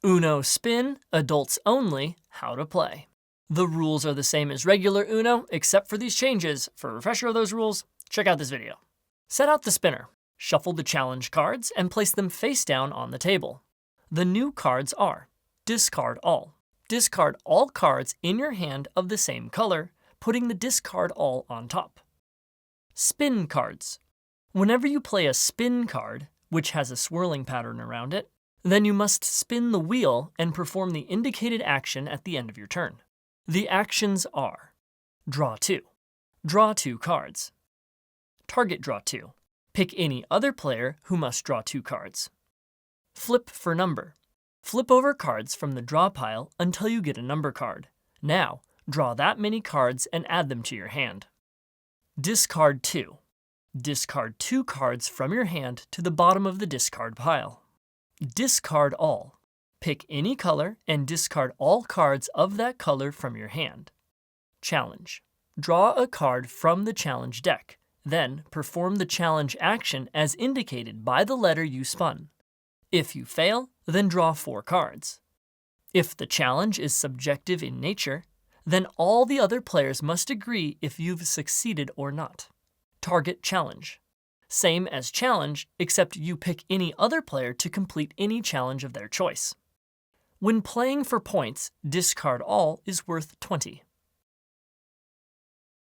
Uno spin, adults only, how to play. The rules are the same as regular Uno, except for these changes. For a refresher of those rules, check out this video. Set out the spinner. Shuffle the challenge cards and place them face down on the table. The new cards are: discard all. Discard all cards in your hand of the same color, putting the discard all on top. Spin cards. Whenever you play a spin card, which has a swirling pattern around it, then you must spin the wheel and perform the indicated action at the end of your turn. The actions are: draw 2. Draw 2 cards. Target draw 2. Pick any other player who must draw 2 cards. Flip for number. Flip over cards from the draw pile until you get a number card. Now, draw that many cards and add them to your hand. Discard 2. Discard 2 cards from your hand to the bottom of the discard pile. Discard all. Pick any color and discard all cards of that color from your hand. Challenge. Draw a card from the challenge deck. Then perform the challenge action as indicated by the letter you spun. If you fail, then draw 4 cards. If the challenge is subjective in nature, then all the other players must agree if you've succeeded or not. Target challenge. Same as challenge, except you pick any other player to complete any challenge of their choice. When playing for points, discard all is worth 20.